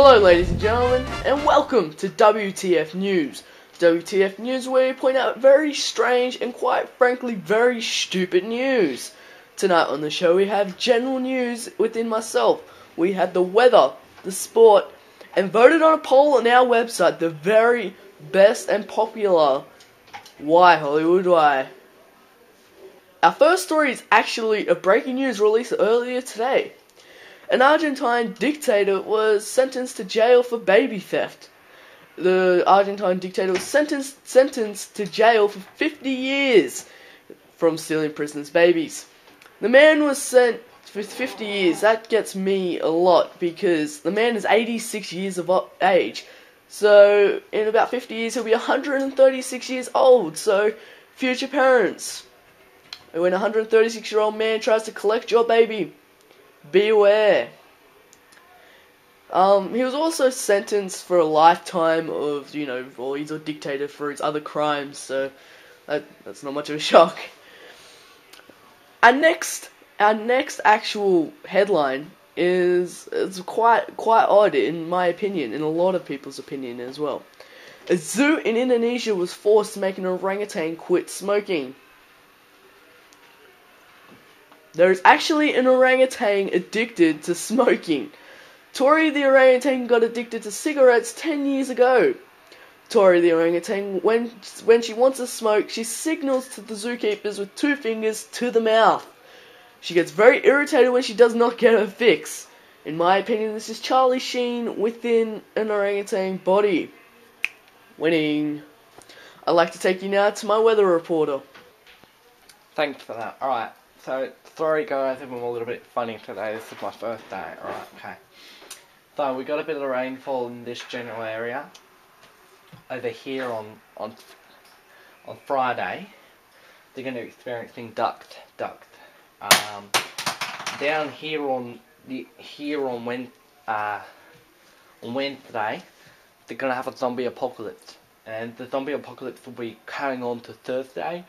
Hello ladies and gentlemen, and welcome to WTF News. WTF News, where we point out very strange and quite frankly very stupid news. Tonight on the show we have general news within myself. We had the weather, the sport, and voted on a poll on our website, the very best and popular Why Hollywood Why. Our first story is actually a breaking news released earlier today. An Argentine dictator was sentenced to jail for baby theft. The Argentine dictator was sentenced to jail for 50 years from stealing prisoners' babies. The man was sent for 50 years. That gets me a lot because the man is 86 years of age. So in about 50 years he'll be 136 years old. So future parents, when a 136-year-old man tries to collect your baby, beware. He was also sentenced for a lifetime of, well, he's a dictator for his other crimes, so that's not much of a shock. Our next actual headline is quite odd in my opinion, in a lot of people's opinion as well. A zoo in Indonesia was forced to make an orangutan quit smoking. There is actually an orangutan addicted to smoking. Tori the orangutan got addicted to cigarettes 10 years ago. Tori the orangutan, when she wants to smoke, she signals to the zookeepers with 2 fingers to the mouth. She gets very irritated when she does not get her fix. In my opinion, this is Charlie Sheen within an orangutan body. Winning. I'd like to take you now to my weather reporter. Thanks for that. Alright, so sorry guys if I'm a little bit funny today. This is my first day. Alright, okay. So we got a bit of rainfall in this general area. Over here on Friday, they're going to be experiencing duct. Down here on Wednesday, they're going to have a zombie apocalypse, and the zombie apocalypse will be carrying on to Thursday.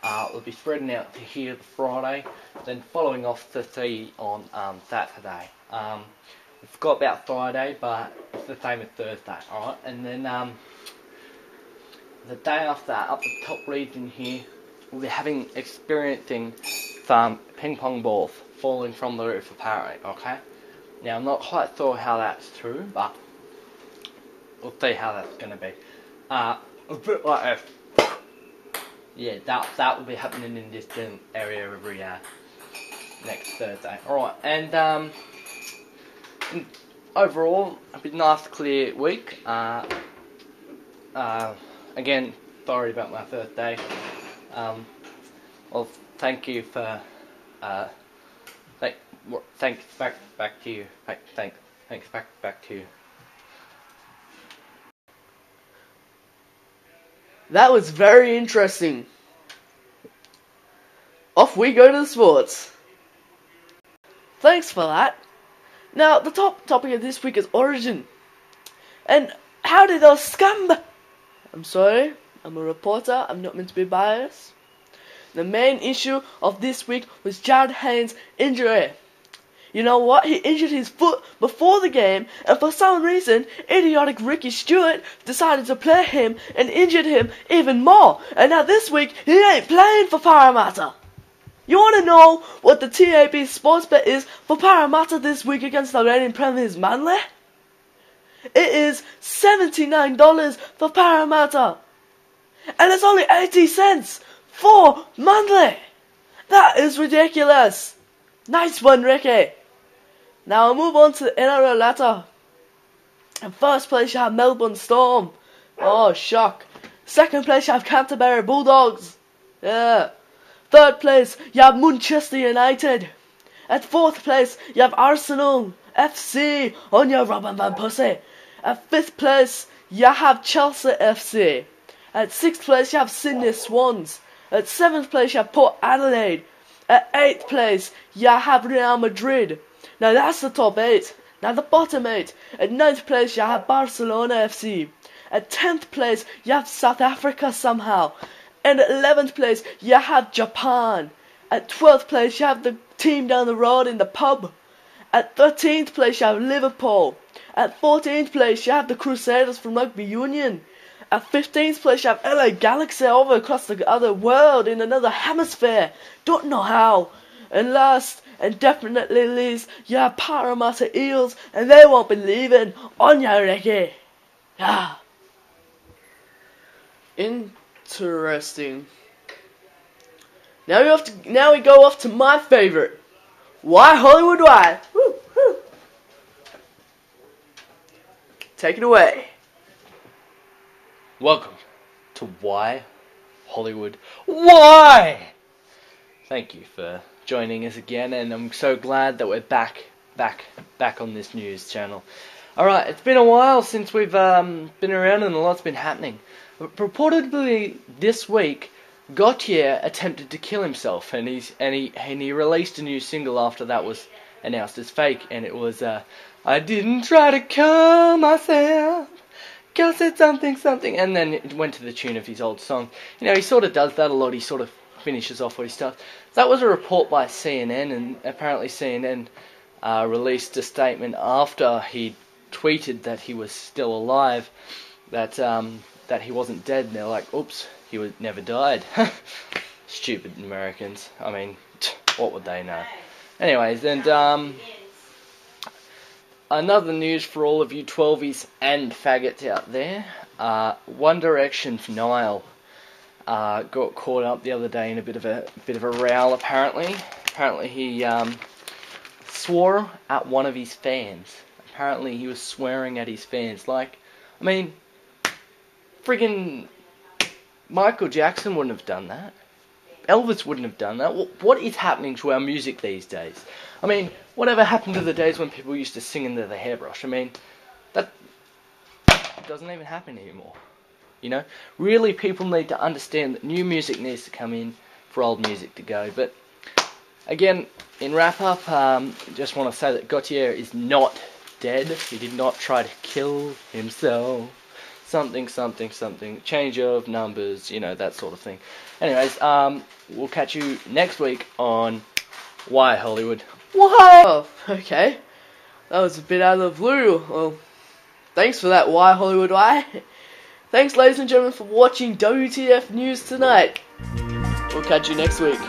It'll be spreading out to here the Friday, then following off to sea on Saturday. I forgot about Friday, but it's the same as Thursday, alright? And then the day after that, up the top region here, we'll be experiencing some ping pong balls falling from the roof apparently, okay? Now I'm not quite sure how that's true, but we'll see how that's going to be. A bit like this. Yeah, that will be happening in this area every next Thursday. Alright, and overall, a bit nice clear week. Again, sorry about my first day. Well, thank you for thanks back to you. Thanks back to you. That was very interesting. Off we go to the sports. Thanks for that. Now, the top topic of this week is Origin. And how did those scum... I'm sorry, I'm a reporter, I'm not meant to be biased. The main issue of this week was Jared Haynes' injury. You know what? He injured his foot before the game, and for some reason, idiotic Ricky Stewart decided to play him and injured him even more. And now this week, he ain't playing for Parramatta. You want to know what the TAB sports bet is for Parramatta this week against the reigning premiers Manly? It is $79 for Parramatta. And it's only 80 cents for Manly. That is ridiculous. Nice one, Ricky. Now I'll move on to the NRL ladder. In first place you have Melbourne Storm. Oh, shock. Second place you have Canterbury Bulldogs. Yeah. Third place you have Manchester United. At fourth place you have Arsenal FC on your Robin Van Persie. At fifth place you have Chelsea FC. At sixth place you have Sydney Swans. At seventh place you have Port Adelaide. At eighth place you have Real Madrid. Now that's the top 8. Now the bottom 8. At ninth place you have Barcelona FC. At 10th place you have South Africa somehow. And at 11th place you have Japan. At 12th place you have the team down the road in the pub. At 13th place you have Liverpool. At 14th place, you have the Crusaders from Rugby Union. At 15th place, you have LA Galaxy over across the other world in another hemisphere. Don't know how. And last, and definitely least, you have Parramatta Eels, and they won't be leaving on your Ricky. Ah. Interesting. Now we go off to my favourite. Why Hollywood Why? Woo, woo. Take it away. Welcome to Why Hollywood Why? Thank you for joining us again, and I'm so glad that we're back on this news channel. Alright, it's been a while since we've been around and a lot's been happening. Purportedly this week, Gautier attempted to kill himself, and he released a new single after that was announced as fake, and it was I didn't try to kill myself, 'cause it's something, and then it went to the tune of his old song. You know, he sort of does that a lot. He sort of finishes off what he starts. That was a report by CNN, and apparently CNN released a statement after he tweeted that he was still alive, that he wasn't dead, and they're like, oops, he never died. Stupid Americans. I mean, what would they know? Anyways, and another news for all of you 12s and faggots out there. One Direction for Niall got caught up the other day in a bit of a row. Apparently he swore at one of his fans. Apparently he was swearing at his fans. Like, I mean, friggin' Michael Jackson wouldn't have done that. Elvis wouldn't have done that. What is happening to our music these days? I mean, whatever happened to the days when people used to sing into the hairbrush? I mean, that doesn't even happen anymore. You know? Really, people need to understand that new music needs to come in for old music to go. But, again, in wrap-up, just want to say that Gautier is not dead. He did not try to kill himself. Something. Change of numbers, you know, that sort of thing. Anyways, we'll catch you next week on Why Hollywood. Why? Oh, okay. That was a bit out of the blue. Well, thanks for that, Why Hollywood Why? Thanks, ladies and gentlemen, for watching WTF News tonight. We'll catch you next week.